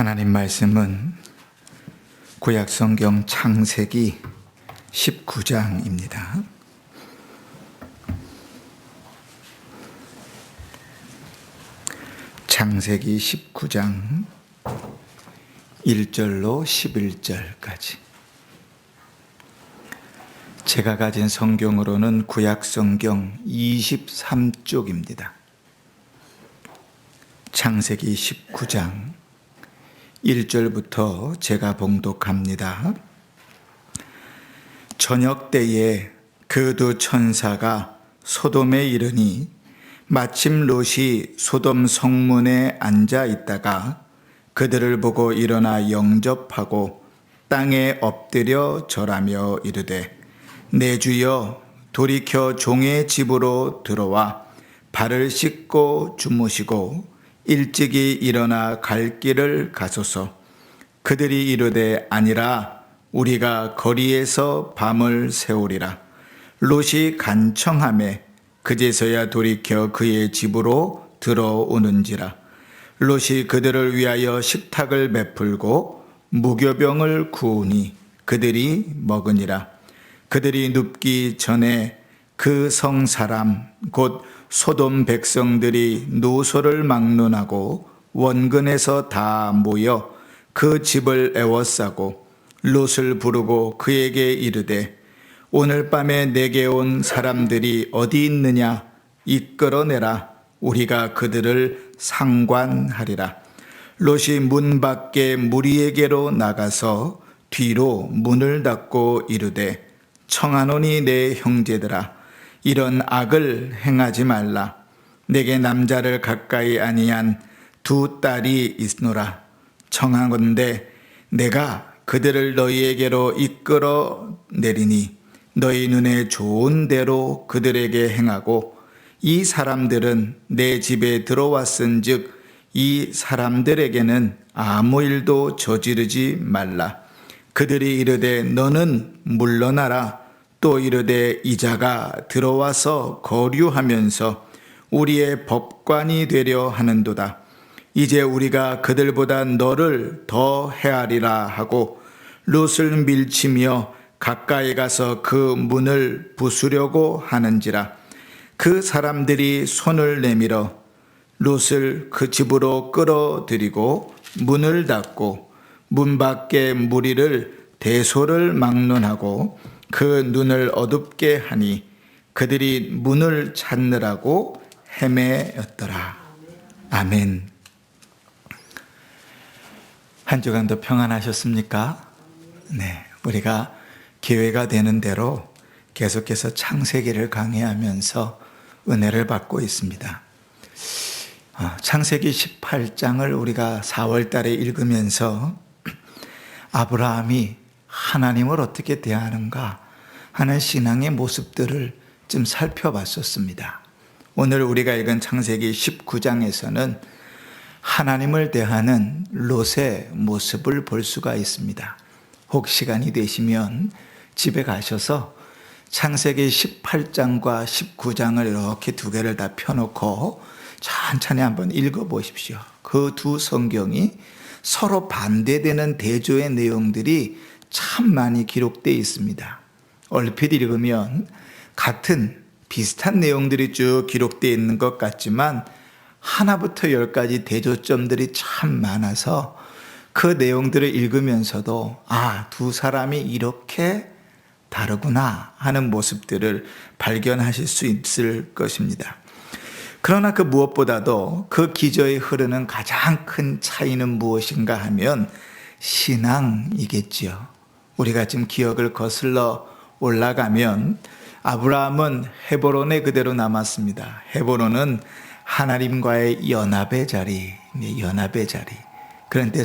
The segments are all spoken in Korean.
하나님 말씀은 구약성경 창세기 19장입니다. 창세기 19장 1절로 11절까지. 제가 가진 성경으로는 구약성경 23쪽입니다. 창세기 19장 1절부터 제가 봉독합니다. 저녁 때에 그 두 천사가 소돔에 이르니 마침 롯이 소돔 성문에 앉아 있다가 그들을 보고 일어나 영접하고 땅에 엎드려 절하며 이르되 내 주여 돌이켜 종의 집으로 들어와 발을 씻고 주무시고 일찍이 일어나 갈 길을 가소서. 그들이 이르되 아니라 우리가 거리에서 밤을 새우리라. 롯이 간청하매 그제서야 돌이켜 그의 집으로 들어오는지라. 롯이 그들을 위하여 식탁을 베풀고 무교병을 구우니 그들이 먹으니라. 그들이 눕기 전에 그 성 사람 곧 소돔 백성들이 노소를 막론하고 원근에서 다 모여 그 집을 에워싸고 롯을 부르고 그에게 이르되 오늘 밤에 내게 온 사람들이 어디 있느냐 이끌어내라. 우리가 그들을 상관하리라. 롯이 문 밖에 무리에게로 나가서 뒤로 문을 닫고 이르되 청하노니 내 형제들아 이런 악을 행하지 말라. 내게 남자를 가까이 아니한 두 딸이 있노라. 청하건대 내가 그들을 너희에게로 이끌어 내리니 너희 눈에 좋은 대로 그들에게 행하고 이 사람들은 내 집에 들어왔은즉 이 사람들에게는 아무 일도 저지르지 말라. 그들이 이르되 너는 물러나라. 또 이르되 이자가 들어와서 거류하면서 우리의 법관이 되려 하는도다. 이제 우리가 그들보다 너를 더 헤아리라 하고 롯을 밀치며 가까이 가서 그 문을 부수려고 하는지라. 그 사람들이 손을 내밀어 롯을 그 집으로 끌어들이고 문을 닫고 문 밖에 무리를 대소를 막론하고 그 눈을 어둡게 하니 그들이 문을 찾느라고 헤매었더라. 아멘. 한 주간도 평안하셨습니까? 네, 우리가 기회가 되는 대로 계속해서 창세기를 강의하면서 은혜를 받고 있습니다. 창세기 18장을 우리가 4월 달에 읽으면서 아브라함이 하나님을 어떻게 대하는가 하는 신앙의 모습들을 좀 살펴봤었습니다. 오늘 우리가 읽은 창세기 19장에서는 하나님을 대하는 롯의 모습을 볼 수가 있습니다. 혹 시간이 되시면 집에 가셔서 창세기 18장과 19장을 이렇게 두 개를 다 펴놓고 천천히 한번 읽어보십시오. 그 두 성경이 서로 반대되는 대조의 내용들이 참 많이 기록되어 있습니다. 얼핏 읽으면 같은 비슷한 내용들이 쭉 기록되어 있는 것 같지만 하나부터 열까지 대조점들이 참 많아서 그 내용들을 읽으면서도 두 사람이 이렇게 다르구나 하는 모습들을 발견하실 수 있을 것입니다. 그러나 그 무엇보다도 그 기저에 흐르는 가장 큰 차이는 무엇인가 하면 신앙이겠지요. 우리가 지금 기억을 거슬러 올라가면 아브라함은 헤브론에 그대로 남았습니다. 헤브론은 하나님과의 연합의 자리, 연합의 자리. 그런데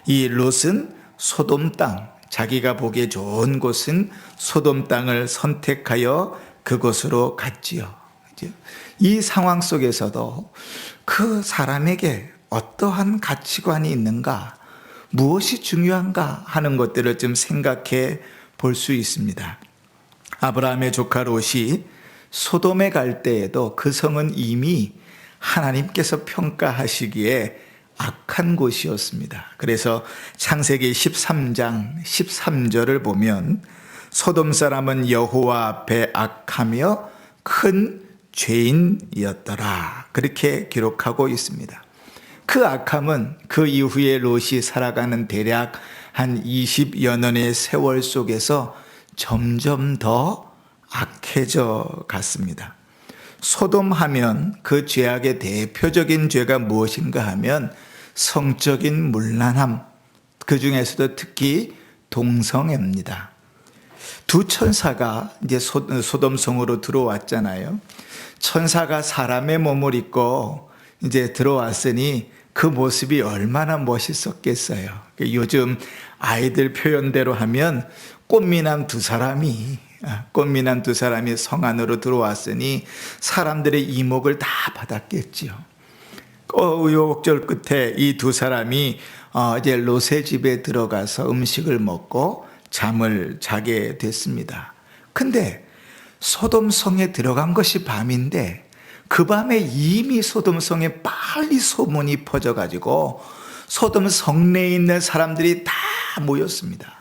이 롯은 소돔 땅, 자기가 보기에 좋은 곳은 소돔 땅을 선택하여 그곳으로 갔지요. 이 상황 속에서도 그 사람에게 어떠한 가치관이 있는가, 무엇이 중요한가 하는 것들을 좀 생각해 볼 수 있습니다. 아브라함의 조카 롯이 소돔에 갈 때에도 그 성은 이미 하나님께서 평가하시기에 악한 곳이었습니다. 그래서 창세기 13장 13절을 보면 소돔 사람은 여호와 앞에 악하며 큰 죄인이었더라, 그렇게 기록하고 있습니다. 그 악함은 그 이후에 롯이 살아가는 대략 한 20여 년의 세월 속에서 점점 더 악해져 갔습니다. 소돔 하면 그 죄악의 대표적인 죄가 무엇인가 하면 성적인 문란함, 그 중에서도 특히 동성애입니다. 두 천사가 이제 소돔성으로 들어왔잖아요. 천사가 사람의 몸을 입고 이제 들어왔으니 그 모습이 얼마나 멋있었겠어요. 요즘 아이들 표현대로 하면 꽃미남 두 사람이 성 안으로 들어왔으니 사람들의 이목을 다 받았겠지요. 우여곡절 끝에 이 두 사람이 이제 롯의 집에 들어가서 음식을 먹고 잠을 자게 됐습니다. 근데 소돔성에 들어간 것이 밤인데 그 밤에 이미 소돔성에 빨리 소문이 퍼져가지고 소돔 성내에 있는 사람들이 다 모였습니다.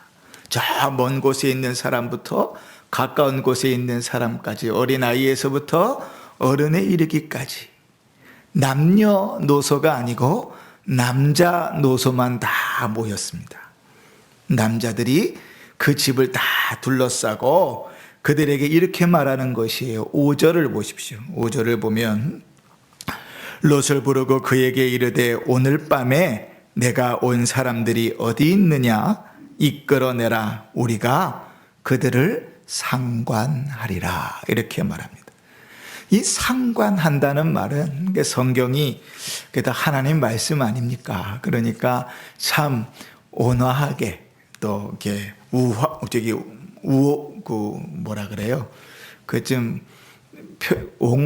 저 먼 곳에 있는 사람부터 가까운 곳에 있는 사람까지, 어린아이에서부터 어른에 이르기까지 남녀노소가 아니고 남자노소만 다 모였습니다. 남자들이 그 집을 다 둘러싸고 그들에게 이렇게 말하는 것이에요. 5절을 보십시오. 5절을 보면 롯을 부르고 그에게 이르되 오늘 밤에 내가 온 사람들이 어디 있느냐 이끌어내라, 우리가 그들을 상관하리라, 이렇게 말합니다. 이 상관한다는 말은 성경이 그래도 하나님 말씀 아닙니까? 그러니까 참 온화하게 또 이렇게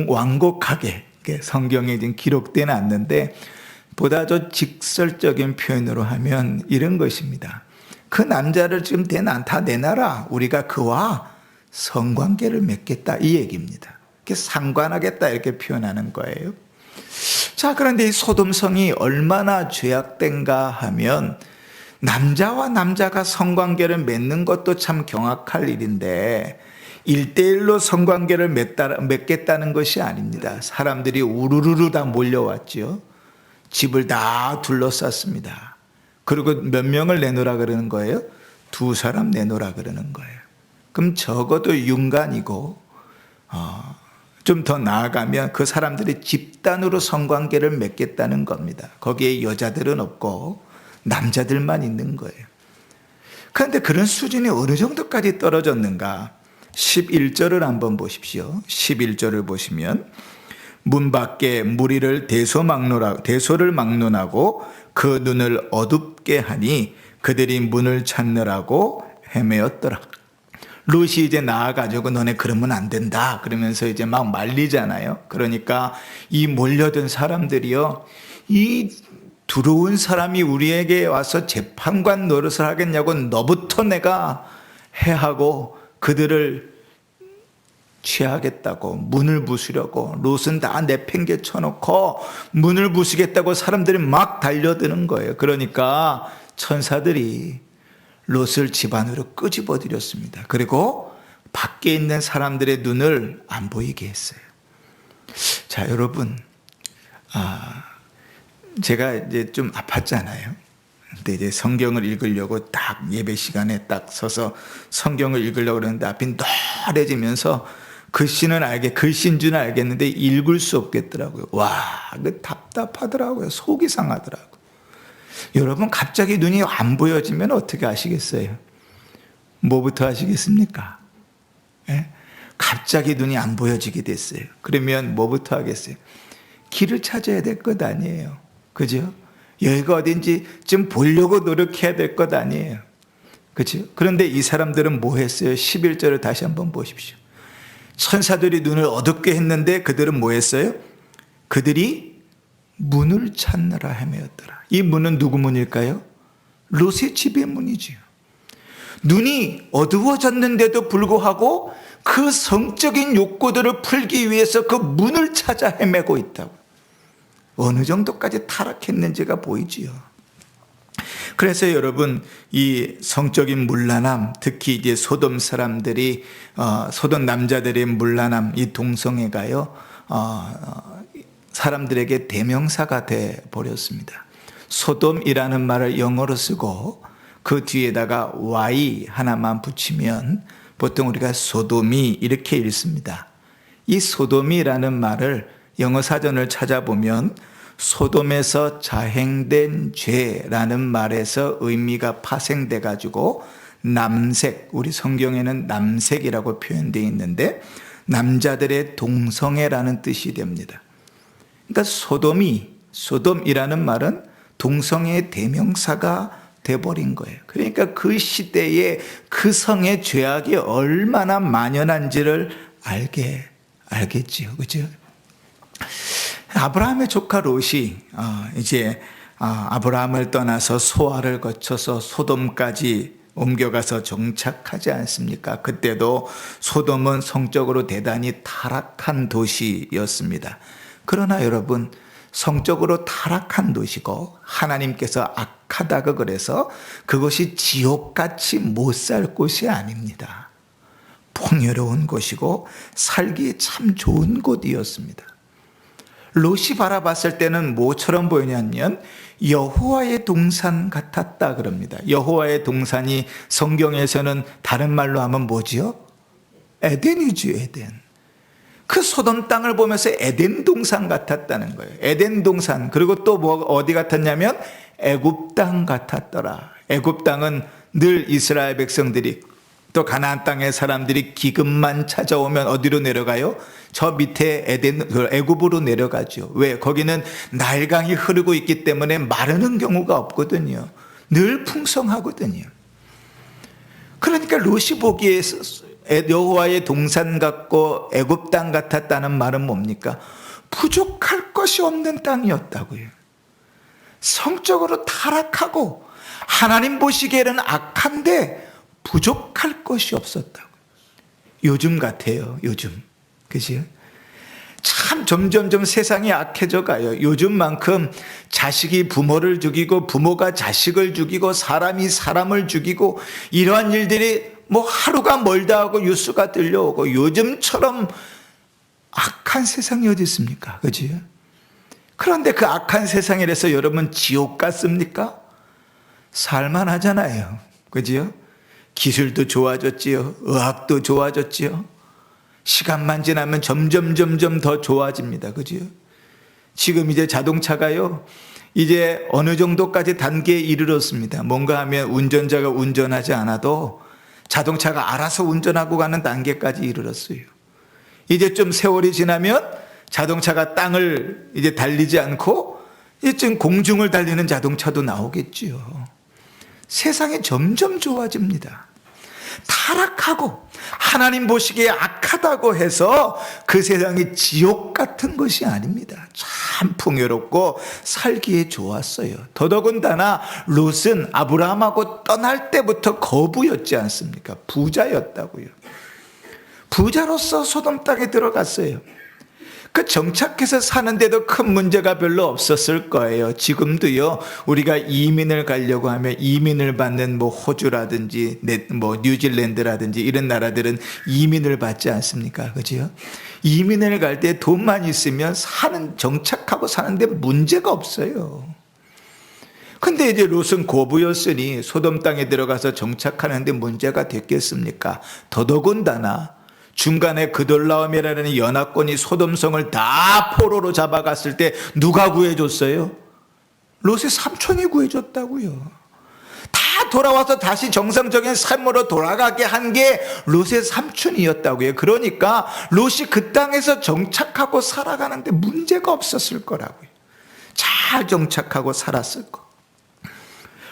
완곡하게 성경에 지금 기록되어 놨는데, 보다 더 직설적인 표현으로 하면 이런 것입니다. 그 남자를 지금 다 내놔라, 우리가 그와 성관계를 맺겠다, 이 얘기입니다. 상관하겠다, 이렇게 표현하는 거예요. 자, 그런데 이 소돔성이 얼마나 죄악된가 하면, 남자와 남자가 성관계를 맺는 것도 참 경악할 일인데 1대1로 성관계를 맺겠다는 것이 아닙니다. 사람들이 우르르르 다 몰려왔죠. 집을 다 둘러쌌습니다. 그리고 몇 명을 내놓으라 그러는 거예요? 2사람 내놓으라 그러는 거예요. 그럼 적어도 윤간이고 좀 더 나아가면 그 사람들이 집단으로 성관계를 맺겠다는 겁니다. 거기에 여자들은 없고 남자들만 있는 거예요. 그런데 그런 수준이 어느 정도까지 떨어졌는가? 11절을 한번 보십시오. 11절을 보시면 문 밖에 무리를 대소를 막론하고 그 눈을 어둡게 하니 그들이 문을 찾느라고 헤매었더라. 롯이 이제 나와가지고 너네 그러면 안 된다 그러면서 이제 막 말리잖아요. 그러니까 이 몰려든 사람들이요, 이 들어온 사람이 우리에게 와서 재판관 노릇을 하겠냐고, 너부터 내가 해하고 그들을 취하겠다고 문을 부수려고, 롯은 다 내팽개 쳐놓고 문을 부수겠다고 사람들이 막 달려드는 거예요. 그러니까 천사들이 롯을 집 안으로 끄집어들였습니다. 그리고 밖에 있는 사람들의 눈을 안 보이게 했어요. 자, 여러분, 제가 이제 좀 아팠잖아요. 근데 이제 성경을 읽으려고 딱 예배 시간에 딱 서서 성경을 읽으려고 그러는데 앞이 노래지면서 글씨인 줄 알겠는데 읽을 수 없겠더라고요. 와, 그 답답하더라고요. 속이 상하더라고요. 여러분, 갑자기 눈이 안 보여지면 어떻게 하시겠어요? 뭐부터 하시겠습니까? 예? 갑자기 눈이 안 보여지게 됐어요. 그러면 뭐부터 하겠어요? 길을 찾아야 될 것 아니에요. 그죠? 여기가 어딘지 좀 보려고 노력해야 될 것 아니에요. 그죠? 그런데 이 사람들은 뭐 했어요? 11절을 다시 한번 보십시오. 천사들이 눈을 어둡게 했는데 그들은 뭐 했어요? 그들이 문을 찾느라 헤매었더라. 이 문은 누구 문일까요? 롯의 집의 문이지요. 눈이 어두워졌는데도 불구하고 그 성적인 욕구들을 풀기 위해서 그 문을 찾아 헤매고 있다고. 어느 정도까지 타락했는지가 보이지요. 그래서 여러분, 이 성적인 문란함, 특히 이제 소돔 사람들이, 소돔 남자들의 문란함, 이 동성애가요, 사람들에게 대명사가 돼 버렸습니다. 소돔이라는 말을 영어로 쓰고 그 뒤에다가 Y 하나만 붙이면 보통 우리가 소돔이 이렇게 읽습니다. 이 소돔이라는 말을 영어 사전을 찾아보면 소돔에서 자행된 죄라는 말에서 의미가 파생돼 가지고 남색, 우리 성경에는 남색이라고 표현되어 있는데 남자들의 동성애라는 뜻이 됩니다. 그러니까 소돔이라는 말은 동성애의 대명사가 돼버린 거예요. 그러니까 그 시대에 그 성의 죄악이 얼마나 만연한지를 알겠지요. 그죠? 아브라함의 조카 롯이 이제 아브라함을 떠나서 소아를 거쳐서 소돔까지 옮겨가서 정착하지 않습니까? 그때도 소돔은 성적으로 대단히 타락한 도시였습니다. 그러나 여러분, 성적으로 타락한 도시고 하나님께서 악하다고 그래서 그것이 지옥같이 못 살 곳이 아닙니다. 풍요로운 곳이고 살기 참 좋은 곳이었습니다. 롯이 바라봤을 때는 뭐처럼 보이냐면 여호와의 동산 같았다 그럽니다. 여호와의 동산이 성경에서는 다른 말로 하면 뭐지요? 에덴이죠, 에덴. 그 소돔 땅을 보면서 에덴 동산 같았다는 거예요. 에덴 동산. 그리고 또 어디 같았냐면 애굽 땅 같았더라. 애굽 땅은 늘 이스라엘 백성들이 또 가나안 땅의 사람들이 기근만 찾아오면 어디로 내려가요? 저 밑에 애굽으로 내려가죠. 왜? 거기는 나일강이 흐르고 있기 때문에 마르는 경우가 없거든요. 늘 풍성하거든요. 그러니까 롯이 보기에 여호와의 동산 같고 애굽 땅 같았다는 말은 뭡니까? 부족할 것이 없는 땅이었다고요. 성적으로 타락하고 하나님 보시기에는 악한데 부족할 것이 없었다고. 요즘 같아요. 요즘. 그죠? 참 점점점 세상이 악해져 가요. 요즘만큼 자식이 부모를 죽이고 부모가 자식을 죽이고 사람이 사람을 죽이고 이러한 일들이 뭐 하루가 멀다 하고 뉴스가 들려오고 요즘처럼 악한 세상이 어디 있습니까? 그지? 그런데 그 악한 세상이라서 여러분 지옥 같습니까? 살만하잖아요. 그지요? 기술도 좋아졌지요. 의학도 좋아졌지요. 시간만 지나면 점점 더 좋아집니다. 그지요? 지금 이제 자동차가요, 이제 어느 정도까지 단계에 이르렀습니다. 뭔가 하면 운전자가 운전하지 않아도 자동차가 알아서 운전하고 가는 단계까지 이르렀어요. 이제 좀 세월이 지나면 자동차가 땅을 이제 달리지 않고 이제 공중을 달리는 자동차도 나오겠지요. 세상이 점점 좋아집니다. 타락하고 하나님 보시기에 악하다고 해서 그 세상이 지옥 같은 것이 아닙니다. 참 풍요롭고 살기에 좋았어요. 더더군다나 롯은 아브라함하고 떠날 때부터 거부였지 않습니까? 부자였다고요. 부자로서 소돔 땅에 들어갔어요. 그 정착해서 사는데도 큰 문제가 별로 없었을 거예요. 지금도요, 우리가 이민을 가려고 하면 이민을 받는 뭐 호주라든지 뭐 뉴질랜드라든지 이런 나라들은 이민을 받지 않습니까? 그죠? 이민을 갈 때 돈만 있으면 정착하고 사는데 문제가 없어요. 근데 이제 롯은 고부였으니 소돔 땅에 들어가서 정착하는데 문제가 됐겠습니까? 더더군다나 중간에 그돌라움이라는 연합군이 소돔성을 다 포로로 잡아갔을 때 누가 구해줬어요? 롯의 삼촌이 구해줬다고요. 다 돌아와서 다시 정상적인 삶으로 돌아가게 한 게 롯의 삼촌이었다고요. 그러니까 롯이 그 땅에서 정착하고 살아가는데 문제가 없었을 거라고요. 잘 정착하고 살았을 거.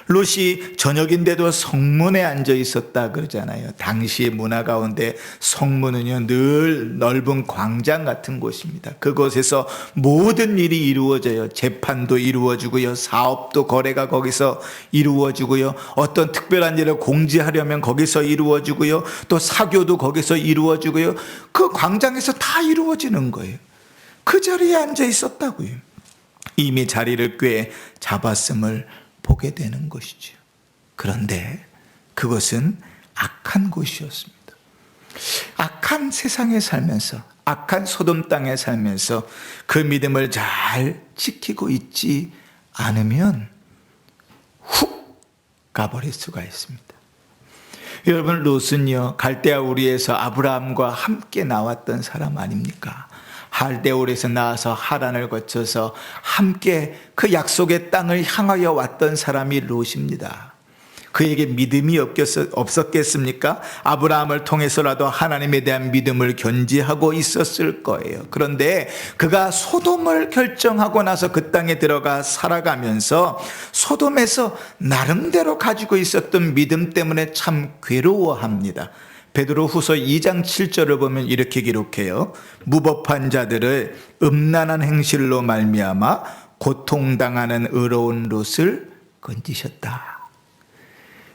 롯이 저녁인데도 성문에 앉아 있었다 그러잖아요. 당시의 문화 가운데 성문은요, 늘 넓은 광장 같은 곳입니다. 그곳에서 모든 일이 이루어져요. 재판도 이루어지고요, 사업도 거래가 거기서 이루어지고요, 어떤 특별한 일을 공지하려면 거기서 이루어지고요, 또 사교도 거기서 이루어지고요. 그 광장에서 다 이루어지는 거예요. 그 자리에 앉아 있었다고요. 이미 자리를 꽤 잡았음을 보게 되는 것이죠. 그런데 그것은 악한 곳이었습니다. 악한 세상에 살면서, 악한 소돔 땅에 살면서 그 믿음을 잘 지키고 있지 않으면 훅 가버릴 수가 있습니다. 여러분, 롯은요, 갈대아 우리에서 아브라함과 함께 나왔던 사람 아닙니까? 할대올에서 나와서 하란을 거쳐서 함께 그 약속의 땅을 향하여 왔던 사람이 롯입니다. 그에게 믿음이 없었겠습니까? 아브라함을 통해서라도 하나님에 대한 믿음을 견지하고 있었을 거예요. 그런데 그가 소돔을 결정하고 나서 그 땅에 들어가 살아가면서 소돔에서 나름대로 가지고 있었던 믿음 때문에 참 괴로워합니다. 베드로후서 2장 7절을 보면 이렇게 기록해요. 무법한 자들을 음란한 행실로 말미암아 고통당하는 의로운 롯을 건지셨다.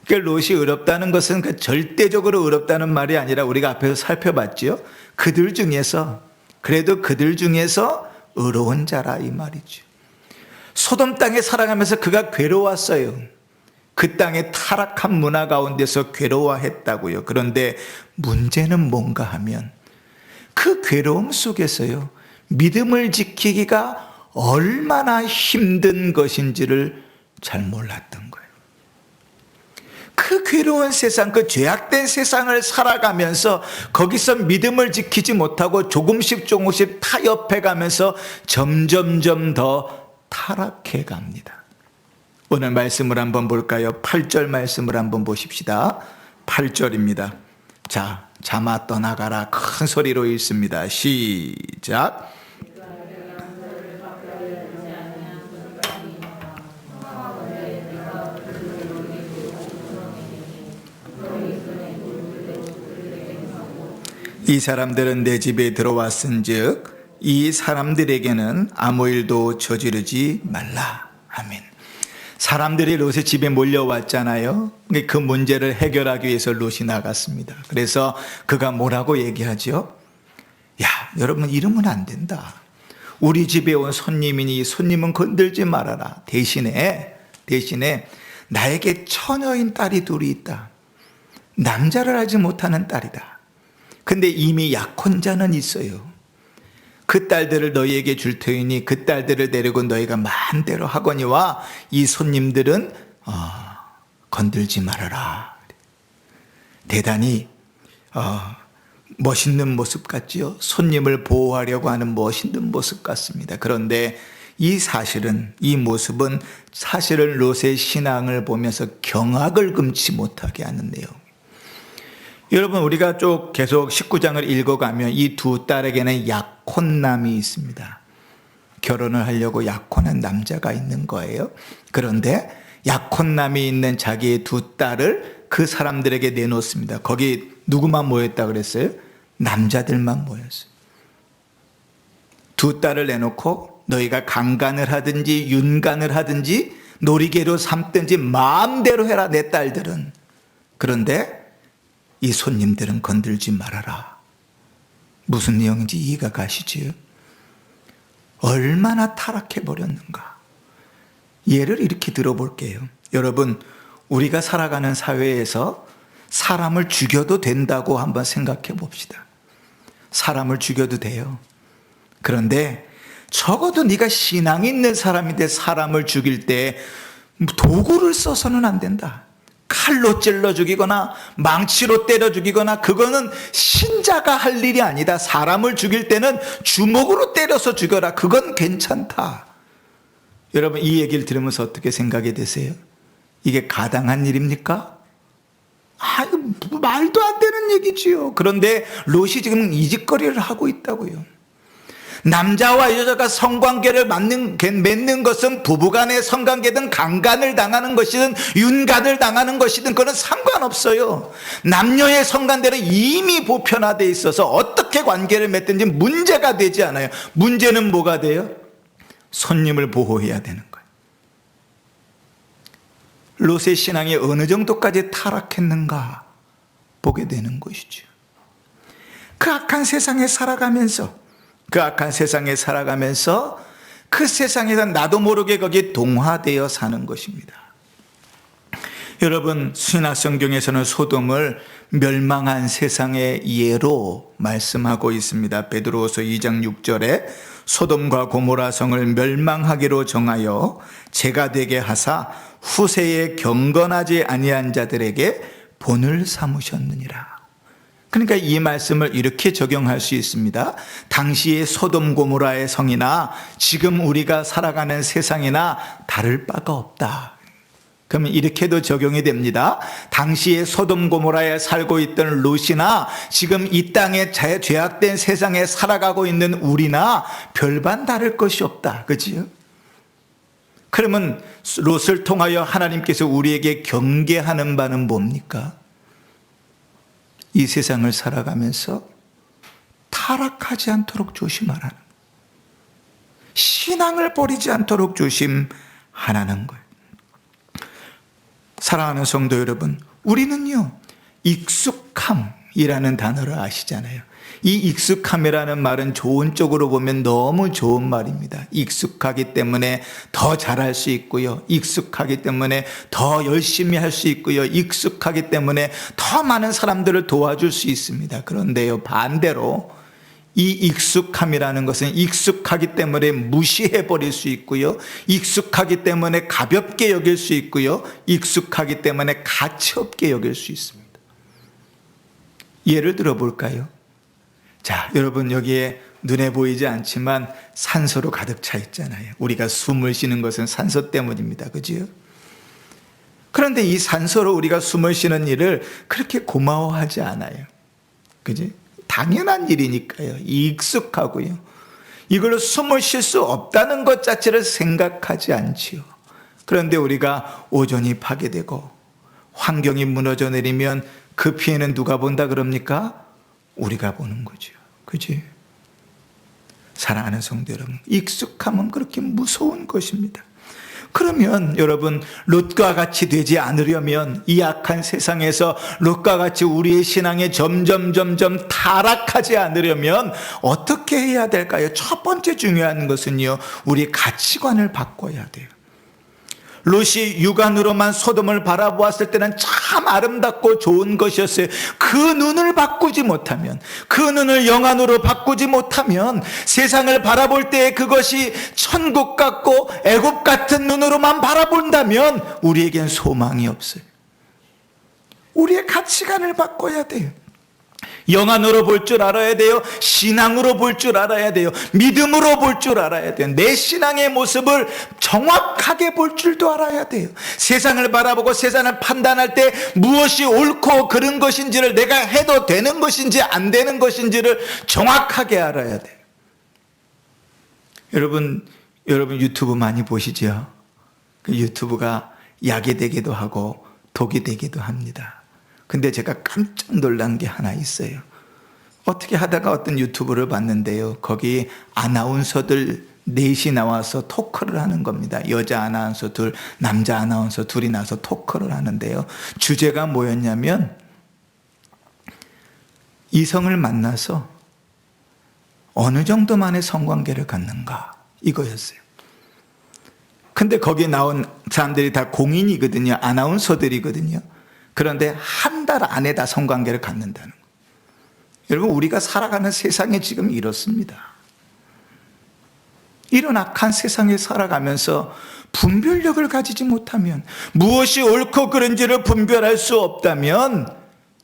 그러니까 롯이 의롭다는 것은 그 절대적으로 의롭다는 말이 아니라 우리가 앞에서 살펴봤지요. 그들 중에서, 그래도 그들 중에서 의로운 자라 이 말이죠. 소돔 땅에 살아가면서 그가 괴로웠어요. 그 땅의 타락한 문화 가운데서 괴로워했다고요. 그런데 문제는 뭔가 하면 그 괴로움 속에서요, 믿음을 지키기가 얼마나 힘든 것인지를 잘 몰랐던 거예요. 그 괴로운 세상, 그 죄악된 세상을 살아가면서 거기서 믿음을 지키지 못하고 조금씩 타협해 가면서 점점점 더 타락해 갑니다. 오늘 말씀을 한번 볼까요? 8절 말씀을 한번 보십시다. 8절입니다. 자, 자마 떠나가라 큰 소리로 읽습니다. 시작. 이 사람들은 내 집에 들어왔은즉 이 사람들에게는 아무 일도 저지르지 말라. 아멘. 사람들이 롯의 집에 몰려왔잖아요. 그 문제를 해결하기 위해서 롯이 나갔습니다. 그래서 그가 뭐라고 얘기하죠? 야, 여러분, 이러면 안 된다. 우리 집에 온 손님이니 손님은 건들지 말아라. 대신에 나에게 처녀인 딸이 둘이 있다. 남자를 알지 못하는 딸이다. 근데 이미 약혼자는 있어요. 그 딸들을 너희에게 줄 터이니 그 딸들을 데리고 너희가 마음대로 하거니와 이 손님들은 건들지 말아라. 대단히 멋있는 모습 같지요. 손님을 보호하려고 하는 멋있는 모습 같습니다. 그런데 이 모습은 사실은 롯의 신앙을 보면서 경악을 금치 못하게 하는 내용. 여러분, 우리가 쭉 계속 19장을 읽어가면 이 두 딸에게는 약혼남이 있습니다. 결혼을 하려고 약혼한 남자가 있는 거예요. 그런데 약혼남이 있는 자기의 두 딸을 그 사람들에게 내놓습니다. 거기 누구만 모였다 그랬어요? 남자들만 모였어요. 두 딸을 내놓고 너희가 강간을 하든지 윤간을 하든지 놀이개로 삼든지 마음대로 해라, 내 딸들은. 그런데 이 손님들은 건들지 말아라. 무슨 내용인지 이해가 가시지요? 얼마나 타락해버렸는가. 예를 이렇게 들어볼게요. 여러분, 우리가 살아가는 사회에서 사람을 죽여도 된다고 한번 생각해 봅시다. 사람을 죽여도 돼요. 그런데 적어도 네가 신앙이 있는 사람인데 사람을 죽일 때 도구를 써서는 안 된다. 칼로 찔러 죽이거나 망치로 때려 죽이거나, 그거는 신자가 할 일이 아니다. 사람을 죽일 때는 주먹으로 때려서 죽여라. 그건 괜찮다. 여러분, 이 얘기를 들으면서 어떻게 생각이 되세요? 이게 가당한 일입니까? 말도 안 되는 얘기지요. 그런데 롯이 지금 이 짓거리를 하고 있다고요. 남자와 여자가 성관계를 맺는 것은 부부간의 성관계든 강간을 당하는 것이든 윤간을 당하는 것이든 그건 상관없어요. 남녀의 성관계는 이미 보편화되어 있어서 어떻게 관계를 맺든지 문제가 되지 않아요. 문제는 뭐가 돼요? 손님을 보호해야 되는 거예요. 롯의 신앙이 어느 정도까지 타락했는가 보게 되는 것이죠. 그 악한 세상에 살아가면서 그 세상에서 나도 모르게 거기에 동화되어 사는 것입니다. 여러분, 신약 성경에서는 소돔을 멸망한 세상의 예로 말씀하고 있습니다. 베드로후서 2장 6절에 소돔과 고모라 성을 멸망하기로 정하여 재가 되게 하사 후세에 경건하지 아니한 자들에게 본을 삼으셨느니라. 그러니까 이 말씀을 이렇게 적용할 수 있습니다. 당시의 소돔 고모라의 성이나 지금 우리가 살아가는 세상이나 다를 바가 없다. 그러면 이렇게도 적용이 됩니다. 당시에 소돔 고모라에 살고 있던 롯이나 지금 이 땅에 죄악된 세상에 살아가고 있는 우리나 별반 다를 것이 없다. 그렇지요? 그러면 롯을 통하여 하나님께서 우리에게 경계하는 바는 뭡니까? 이 세상을 살아가면서 타락하지 않도록 조심하라는, 신앙을 버리지 않도록 조심하라는 거예요. 사랑하는 성도 여러분, 우리는요, 익숙함이라는 단어를 아시잖아요. 이 익숙함이라는 말은 좋은 쪽으로 보면 너무 좋은 말입니다. 익숙하기 때문에 더 잘할 수 있고요. 익숙하기 때문에 더 열심히 할 수 있고요. 익숙하기 때문에 더 많은 사람들을 도와줄 수 있습니다. 그런데요, 반대로 이 익숙함이라는 것은 익숙하기 때문에 무시해버릴 수 있고요. 익숙하기 때문에 가볍게 여길 수 있고요. 익숙하기 때문에 가치없게 여길 수 있습니다. 예를 들어 볼까요? 자, 여러분, 여기에 눈에 보이지 않지만 산소로 가득 차 있잖아요. 우리가 숨을 쉬는 것은 산소 때문입니다. 그죠? 그런데 이 산소로 우리가 숨을 쉬는 일을 그렇게 고마워하지 않아요. 그지? 당연한 일이니까요. 익숙하고요. 이걸로 숨을 쉴 수 없다는 것 자체를 생각하지 않지요. 그런데 우리가 오존이 파괴되고 환경이 무너져 내리면 그 피해는 누가 본다 그럽니까? 우리가 보는 거죠. 그지? 사랑하는 성도 여러분, 익숙함은 그렇게 무서운 것입니다. 그러면 여러분, 롯과 같이 되지 않으려면, 이 악한 세상에서 롯과 같이 우리의 신앙에 점점 타락하지 않으려면 어떻게 해야 될까요? 첫 번째 중요한 것은요, 우리 가치관을 바꿔야 돼요. 롯이 육안으로만 소돔을 바라보았을 때는 참 아름답고 좋은 것이었어요. 그 눈을 바꾸지 못하면, 그 눈을 영안으로 바꾸지 못하면 세상을 바라볼 때 그것이 천국 같고 애굽 같은 눈으로만 바라본다면 우리에겐 소망이 없어요. 우리의 가치관을 바꿔야 돼요. 영안으로 볼 줄 알아야 돼요. 신앙으로 볼 줄 알아야 돼요. 믿음으로 볼 줄 알아야 돼요. 내 신앙의 모습을 정확하게 볼 줄도 알아야 돼요. 세상을 바라보고 세상을 판단할 때 무엇이 옳고 그른 것인지를, 내가 해도 되는 것인지 안 되는 것인지를 정확하게 알아야 돼요. 여러분 유튜브 많이 보시죠? 그 유튜브가 약이 되기도 하고 독이 되기도 합니다. 근데 제가 깜짝 놀란 게 하나 있어요. 어떻게 하다가 어떤 유튜브를 봤는데요, 거기 아나운서들 넷이 나와서 토크를 하는 겁니다. 여자 아나운서 둘, 남자 아나운서 둘이 나와서 토크를 하는데요, 주제가 뭐였냐면 이성을 만나서 어느 정도만의 성관계를 갖는가, 이거였어요. 근데 거기 나온 사람들이 다 공인이거든요. 아나운서들이거든요. 그런데 한 달 안에 다 성관계를 갖는다는 거예요. 여러분, 우리가 살아가는 세상이 지금 이렇습니다. 이런 악한 세상에 살아가면서 분별력을 가지지 못하면, 무엇이 옳고 그른지를 분별할 수 없다면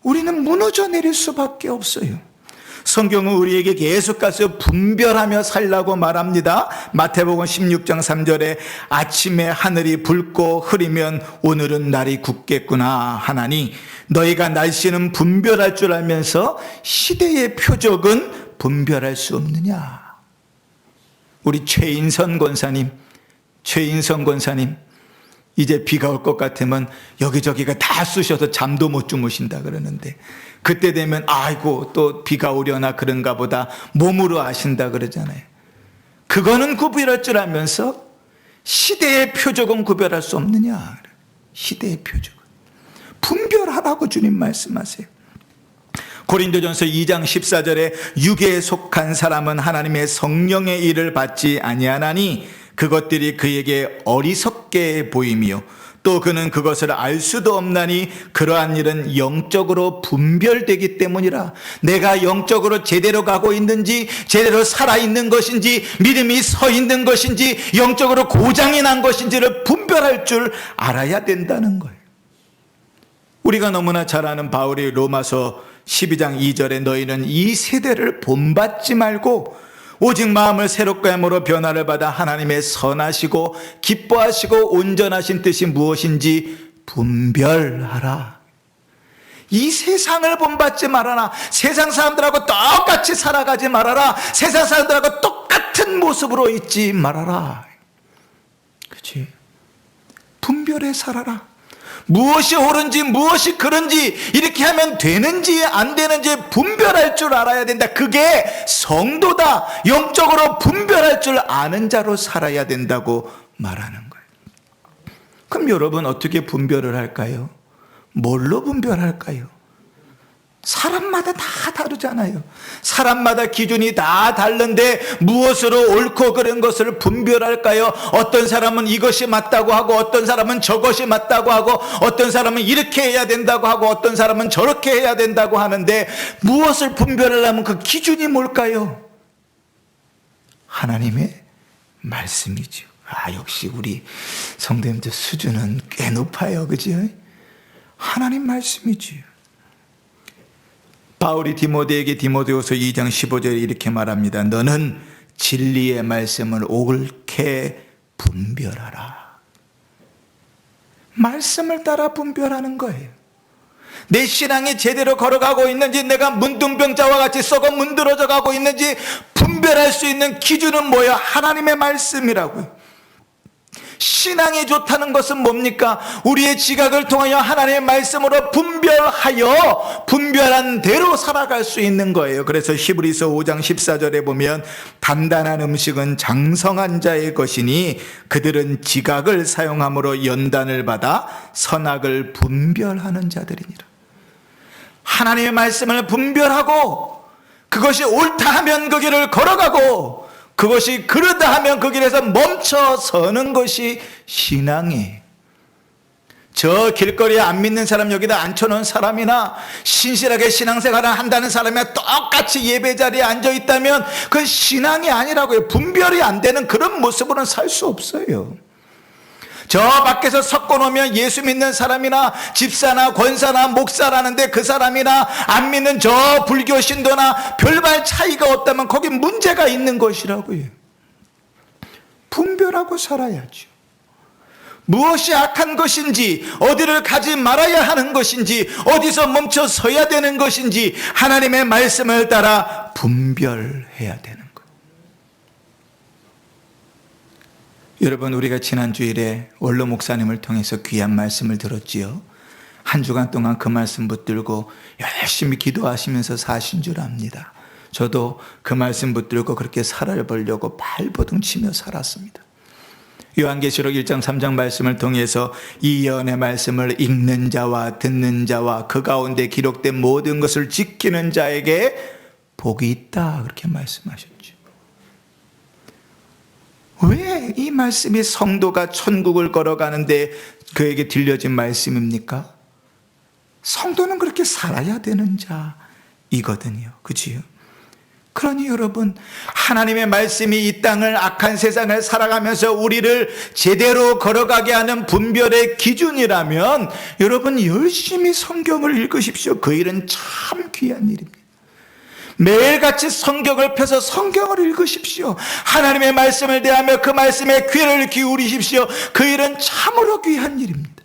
우리는 무너져 내릴 수밖에 없어요. 성경은 우리에게 계속 가서 분별하며 살라고 말합니다. 마태복음 16장 3절에 아침에 하늘이 붉고 흐리면 오늘은 날이 굳겠구나 하나니 너희가 날씨는 분별할 줄 알면서 시대의 표적은 분별할 수 없느냐. 우리 최인선 권사님 이제 비가 올 것 같으면 여기저기가 다 쑤셔서 잠도 못 주무신다 그러는데, 그때 되면 아이고 또 비가 오려나 그런가 보다 몸으로 아신다 그러잖아요. 그거는 구별할 줄 알면서 시대의 표적은 구별할 수 없느냐. 시대의 표적은 분별하라고 주님 말씀하세요. 고린도전서 2장 14절에 육에 속한 사람은 하나님의 성령의 일을 받지 아니하나니 그것들이 그에게 어리석게 보이며 또 그는 그것을 알 수도 없나니 그러한 일은 영적으로 분별되기 때문이라. 내가 영적으로 제대로 가고 있는지, 제대로 살아있는 것인지, 믿음이 서 있는 것인지, 영적으로 고장이 난 것인지를 분별할 줄 알아야 된다는 거예요. 우리가 너무나 잘 아는 바울이 로마서 12장 2절에 너희는 이 세대를 본받지 말고 오직 마음을 새롭게 함으로 변화를 받아 하나님의 선하시고 기뻐하시고 온전하신 뜻이 무엇인지 분별하라. 이 세상을 본받지 말아라. 세상 사람들하고 똑같이 살아가지 말아라. 세상 사람들하고 똑같은 모습으로 있지 말아라. 그렇지? 분별해 살아라. 무엇이 옳은지 무엇이 그른지, 이렇게 하면 되는지 안 되는지 분별할 줄 알아야 된다. 그게 성도다. 영적으로 분별할 줄 아는 자로 살아야 된다고 말하는 거예요. 그럼 여러분 어떻게 분별을 할까요? 뭘로 분별할까요? 사람마다 다 다르잖아요. 사람마다 기준이 다 다른데 무엇으로 옳고 그른 것을 분별할까요? 어떤 사람은 이것이 맞다고 하고, 어떤 사람은 저것이 맞다고 하고, 어떤 사람은 이렇게 해야 된다고 하고, 어떤 사람은 저렇게 해야 된다고 하는데 무엇을 분별하려면 그 기준이 뭘까요? 하나님의 말씀이죠. 역시 우리 성도님들 수준은 꽤 높아요. 그죠? 하나님 말씀이지요. 바울이 디모데에게 디모데후서 2장 15절에 이렇게 말합니다. 너는 진리의 말씀을 옳게 분별하라. 말씀을 따라 분별하는 거예요. 내 신앙이 제대로 걸어가고 있는지, 내가 문둥병자와 같이 썩어 문드러져 가고 있는지 분별할 수 있는 기준은 뭐예요? 하나님의 말씀이라고요. 신앙이 좋다는 것은 뭡니까? 우리의 지각을 통하여 하나님의 말씀으로 분별하여 분별한 대로 살아갈 수 있는 거예요. 그래서 히브리서 5장 14절에 보면 단단한 음식은 장성한 자의 것이니 그들은 지각을 사용함으로 연단을 받아 선악을 분별하는 자들이니라. 하나님의 말씀을 분별하고 그것이 옳다 하면 그 길을 걸어가고 그것이 그르다 하면 그 길에서 멈춰 서는 것이 신앙이에요. 저 길거리에 안 믿는 사람 여기다 앉혀놓은 사람이나 신실하게 신앙생활을 한다는 사람이나 똑같이 예배 자리에 앉아있다면 그건 신앙이 아니라고요. 분별이 안 되는 그런 모습으로는 살 수 없어요. 저 밖에서 섞어 놓으면 예수 믿는 사람이나 집사나 권사나 목사라는데 그 사람이나 안 믿는 저 불교 신도나 별반 차이가 없다면 거기 문제가 있는 것이라고요. 분별하고 살아야죠. 무엇이 악한 것인지, 어디를 가지 말아야 하는 것인지, 어디서 멈춰 서야 되는 것인지 하나님의 말씀을 따라 분별해야 되는 거예요. 여러분, 우리가 지난 주일에 원로 목사님을 통해서 귀한 말씀을 들었지요. 한 주간 동안 그 말씀 붙들고 열심히 기도하시면서 사신 줄 압니다. 저도 그 말씀 붙들고 그렇게 살아보려고 발버둥 치며 살았습니다. 요한계시록 1장 3장 말씀을 통해서 이 예언의 말씀을 읽는 자와 듣는 자와 그 가운데 기록된 모든 것을 지키는 자에게 복이 있다, 그렇게 말씀하셨죠. 왜 이 말씀이 성도가 천국을 걸어가는데 그에게 들려진 말씀입니까? 성도는 그렇게 살아야 되는 자이거든요. 그치요? 그러니 여러분, 하나님의 말씀이 이 땅을, 악한 세상을 살아가면서 우리를 제대로 걸어가게 하는 분별의 기준이라면 여러분 열심히 성경을 읽으십시오. 그 일은 참 귀한 일입니다. 매일같이 성경을 펴서 성경을 읽으십시오. 하나님의 말씀을 대하며 그 말씀에 귀를 기울이십시오. 그 일은 참으로 귀한 일입니다.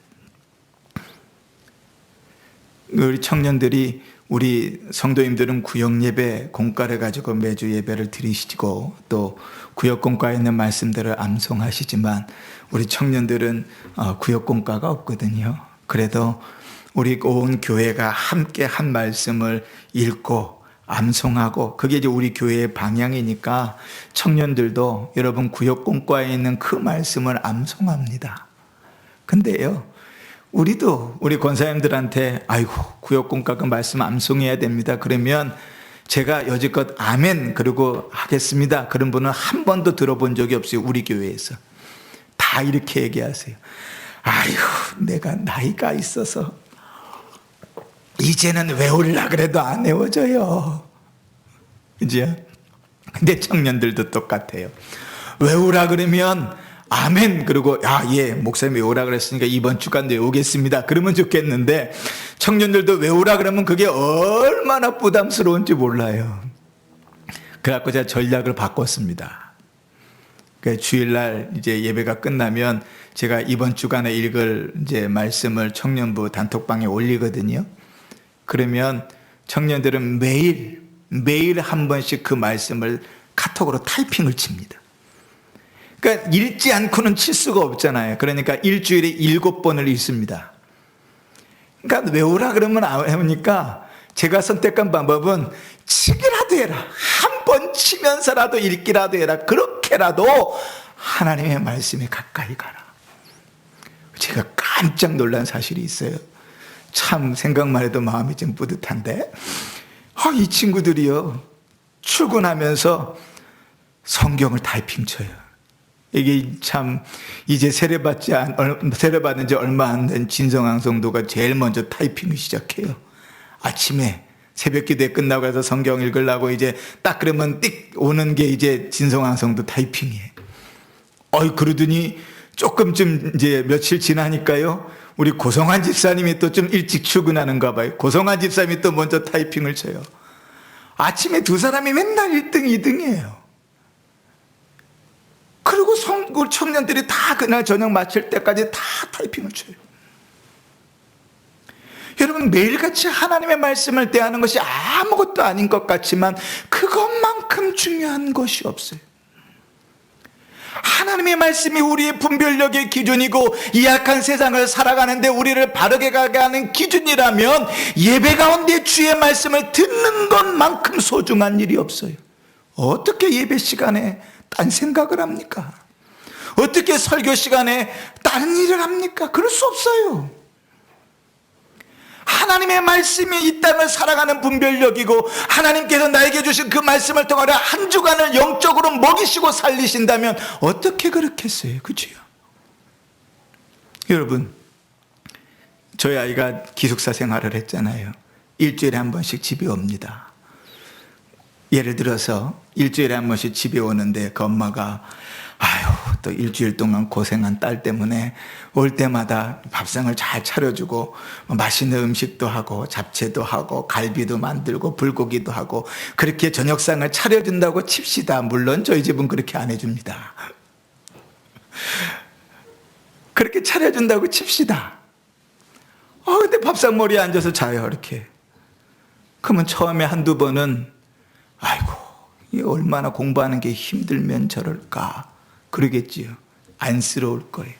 우리 청년들이, 우리 성도님들은 구역 예배 공과를 가지고 매주 예배를 드리시고 또 구역 공과에 있는 말씀들을 암송하시지만 우리 청년들은 구역 공과가 없거든요. 그래도 우리 온 교회가 함께 한 말씀을 읽고 암송하고, 그게 이제 우리 교회의 방향이니까 청년들도 여러분 구역 공과에 있는 그 말씀을 암송합니다. 근데요, 우리도 우리 권사님들한테 아이고 구역공과 그 말씀 암송해야 됩니다. 그러면 제가 여지껏 아멘 그러고 하겠습니다. 그런 분은 한 번도 들어본 적이 없어요. 우리 교회에서. 다 이렇게 얘기하세요. 아이고 내가 나이가 있어서 이제는 외우려고 그래도 안 외워져요. 그죠? 근데 청년들도 똑같아요. 외우라 그러면 아멘 그러고 예 목사님 외우라 그랬으니까 이번 주간 외우겠습니다. 그러면 좋겠는데 청년들도 외우라 그러면 그게 얼마나 부담스러운지 몰라요. 그래갖고 제가 전략을 바꿨습니다. 그러니까 주일날 이제 예배가 끝나면 제가 이번 주간에 읽을 이제 말씀을 청년부 단톡방에 올리거든요. 그러면 청년들은 매일 한 번씩 그 말씀을 카톡으로 타이핑을 칩니다. 그러니까 읽지 않고는 칠 수가 없잖아요. 그러니까 일주일에 7번을 읽습니다. 그러니까 외우라 그러면 안 해보니까 제가 선택한 방법은 치기라도 해라. 한 번 치면서라도 읽기라도 해라. 그렇게라도 하나님의 말씀에 가까이 가라. 제가 깜짝 놀란 사실이 있어요. 참 생각만 해도 마음이 좀 뿌듯한데 이 친구들이요 출근하면서 성경을 타이핑 쳐요. 이게 참 이제 세례받은 지 얼마 안 된 진성황 성도가 제일 먼저 타이핑을 시작해요. 아침에 새벽 기도회 끝나고 해서 성경 읽으려고 이제 딱 그러면 띡 오는 게 이제 진성황 성도 타이핑이에요. 그러더니 조금쯤 이제 며칠 지나니까요. 우리 고성환 집사님이 또 좀 일찍 출근하는가 봐요. 고성환 집사님이 또 먼저 타이핑을 쳐요. 아침에 두 사람이 맨날 1등, 2등이에요. 그리고 청년들이 다 그날 저녁 마칠 때까지 다 타이핑을 쳐요. 여러분 매일같이 하나님의 말씀을 대하는 것이 아무것도 아닌 것 같지만 그것만큼 중요한 것이 없어요. 하나님의 말씀이 우리의 분별력의 기준이고 이 악한 세상을 살아가는데 우리를 바르게 가게 하는 기준이라면 예배 가운데 주의 말씀을 듣는 것만큼 소중한 일이 없어요. 어떻게 예배 시간에 딴 생각을 합니까? 어떻게 설교 시간에 다른 일을 합니까? 그럴 수 없어요. 하나님의 말씀이 이 땅을 살아가는 분별력이고 하나님께서 나에게 주신 그 말씀을 통하여 한 주간을 영적으로 먹이시고 살리신다면 어떻게 그렇겠어요? 그렇죠? 여러분 저희 아이가 기숙사 생활을 했잖아요. 일주일에 한 번씩 집에 옵니다. 예를 들어서 일주일에 한 번씩 집에 오는데 그 엄마가 또 일주일 동안 고생한 딸 때문에 올 때마다 밥상을 잘 차려주고 맛있는 음식도 하고 잡채도 하고 갈비도 만들고 불고기도 하고 그렇게 저녁상을 차려준다고 칩시다. 물론 저희 집은 그렇게 안 해줍니다. 그렇게 차려준다고 칩시다. 근데 밥상머리에 앉아서 자요 이렇게. 그러면 처음에 한두 번은 이 얼마나 공부하는 게 힘들면 저럴까 그러겠지요. 안쓰러울 거예요.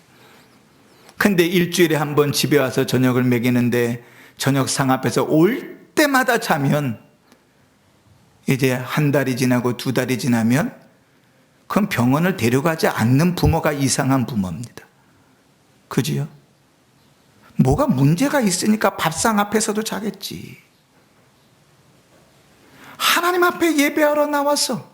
근데 일주일에 한 번 집에 와서 저녁을 먹이는데 저녁상 앞에서 올 때마다 자면 이제 한 달이 지나고 두 달이 지나면 그건 병원을 데려가지 않는 부모가 이상한 부모입니다. 그지요? 뭐가 문제가 있으니까 밥상 앞에서도 자겠지. 하나님 앞에 예배하러 나와서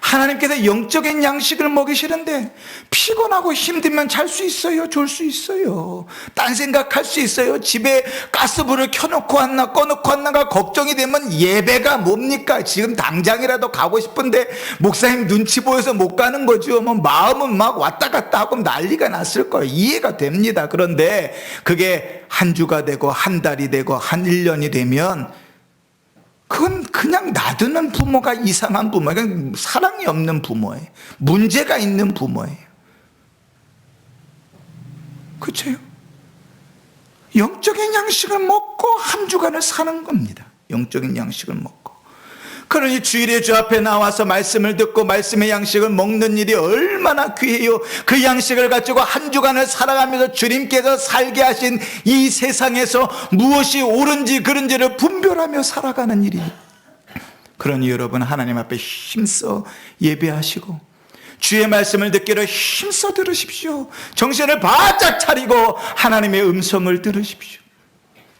하나님께서 영적인 양식을 먹이시는데 피곤하고 힘들면 잘 수 있어요. 졸 수 있어요. 딴 생각할 수 있어요. 집에 가스불을 켜놓고 왔나 꺼놓고 왔나가 걱정이 되면 예배가 뭡니까? 지금 당장이라도 가고 싶은데 목사님 눈치 보여서 못 가는 거죠. 마음은 막 왔다 갔다 하고 난리가 났을 거예요. 이해가 됩니다. 그런데 그게 한 주가 되고 한 달이 되고 한 1년이 되면 그건 그냥 놔두는 부모가 이상한 부모예요. 사랑이 없는 부모예요. 문제가 있는 부모예요. 그렇죠? 영적인 양식을 먹고 한 주간을 사는 겁니다. 영적인 양식을 먹고. 그러니 주일에 주 앞에 나와서 말씀을 듣고 말씀의 양식을 먹는 일이 얼마나 귀해요. 그 양식을 가지고 한 주간을 살아가면서 주님께서 살게 하신 이 세상에서 무엇이 옳은지 그른지를 분별하며 살아가는 일입니다. 그러니 여러분 하나님 앞에 힘써 예배하시고 주의 말씀을 듣기로 힘써 들으십시오. 정신을 바짝 차리고 하나님의 음성을 들으십시오.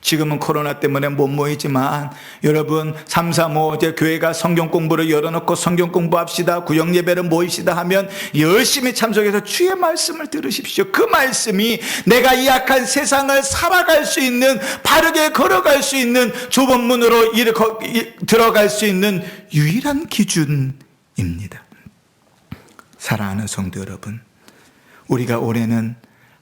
지금은 코로나 때문에 못 모이지만 여러분 335 이제 교회가 성경 공부를 열어놓고 성경 공부합시다, 구역 예배를 모입시다 하면 열심히 참석해서 주의 말씀을 들으십시오. 그 말씀이 내가 이 악한 세상을 살아갈 수 있는, 바르게 걸어갈 수 있는, 좁은 문으로 들어갈 수 있는 유일한 기준입니다. 사랑하는 성도 여러분, 우리가 올해는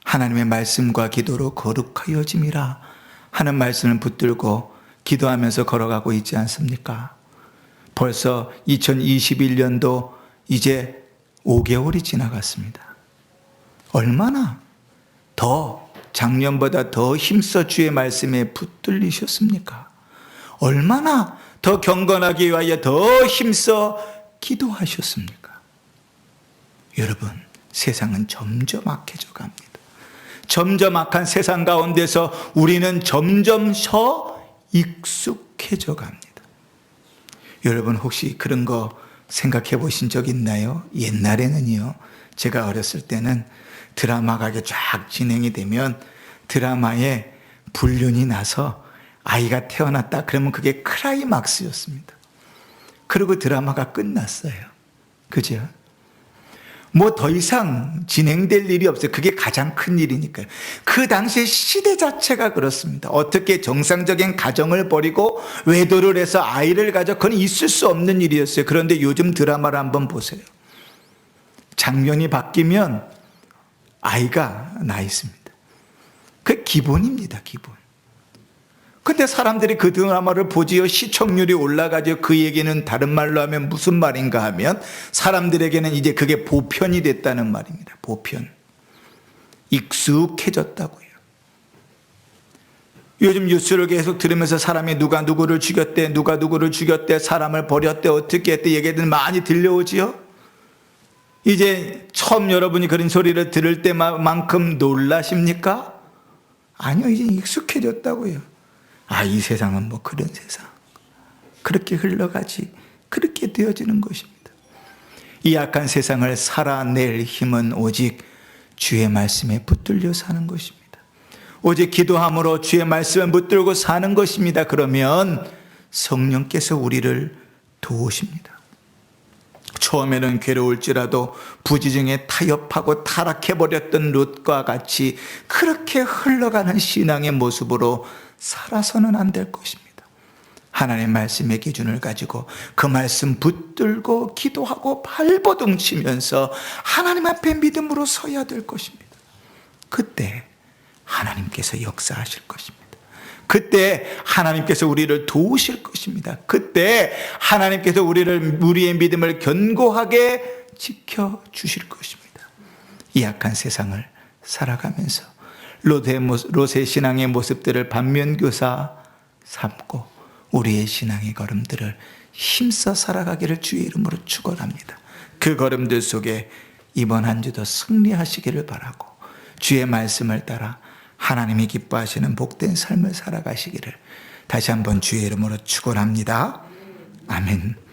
하나님의 말씀과 기도로 거룩하여짐이라 하는 말씀을 붙들고 기도하면서 걸어가고 있지 않습니까? 벌써 2021년도 이제 5개월이 지나갔습니다. 얼마나 더 작년보다 더 힘써 주의 말씀에 붙들리셨습니까? 얼마나 더 경건하기 위하여 더 힘써 기도하셨습니까? 여러분, 세상은 점점 악해져 갑니다. 점점 악한 세상 가운데서 우리는 점점 익숙해져 갑니다. 여러분 혹시 그런 거 생각해 보신 적 있나요? 옛날에는요, 제가 어렸을 때는 드라마가 이렇게 쫙 진행이 되면 드라마에 불륜이 나서 아이가 태어났다 그러면 그게 클라이막스였습니다. 그리고 드라마가 끝났어요. 그죠? 뭐 더 이상 진행될 일이 없어요. 그게 가장 큰 일이니까요. 그 당시의 시대 자체가 그렇습니다. 어떻게 정상적인 가정을 버리고 외도를 해서 아이를 가져, 그건 있을 수 없는 일이었어요. 그런데 요즘 드라마를 한번 보세요. 장면이 바뀌면 아이가 나 있습니다. 그게 기본입니다, 기본. 근데 사람들이 그 드라마를 보지요. 시청률이 올라가죠. 그 얘기는 다른 말로 하면 무슨 말인가 하면 사람들에게는 이제 그게 보편이 됐다는 말입니다. 보편. 익숙해졌다고요. 요즘 뉴스를 계속 들으면서 사람이 누가 누구를 죽였대, 누가 누구를 죽였대, 사람을 버렸대, 어떻게 했대 얘기들 많이 들려오지요. 이제 처음 여러분이 그런 소리를 들을 때만큼 놀라십니까? 아니요, 이제 익숙해졌다고요. 아, 이 세상은 뭐 그런 세상. 그렇게 흘러가지. 그렇게 되어지는 것입니다. 이 악한 세상을 살아낼 힘은 오직 주의 말씀에 붙들려 사는 것입니다. 오직 기도함으로 주의 말씀을 붙들고 사는 것입니다. 그러면 성령께서 우리를 도우십니다. 처음에는 괴로울지라도 부지중에 타협하고 타락해버렸던 롯과 같이 그렇게 흘러가는 신앙의 모습으로 살아서는 안 될 것입니다. 하나님의 말씀의 기준을 가지고 그 말씀 붙들고 기도하고 발버둥 치면서 하나님 앞에 믿음으로 서야 될 것입니다. 그때 하나님께서 역사하실 것입니다. 그때 하나님께서 우리를 도우실 것입니다. 그때 하나님께서 우리의 믿음을 견고하게 지켜주실 것입니다. 이 악한 세상을 살아가면서 롯의 신앙의 모습들을 반면교사 삼고 우리의 신앙의 걸음들을 힘써 살아가기를 주의 이름으로 축원합니다. 그 걸음들 속에 이번 한 주도 승리하시기를 바라고 주의 말씀을 따라 하나님이 기뻐하시는 복된 삶을 살아가시기를 다시 한번 주의 이름으로 축원합니다. 아멘.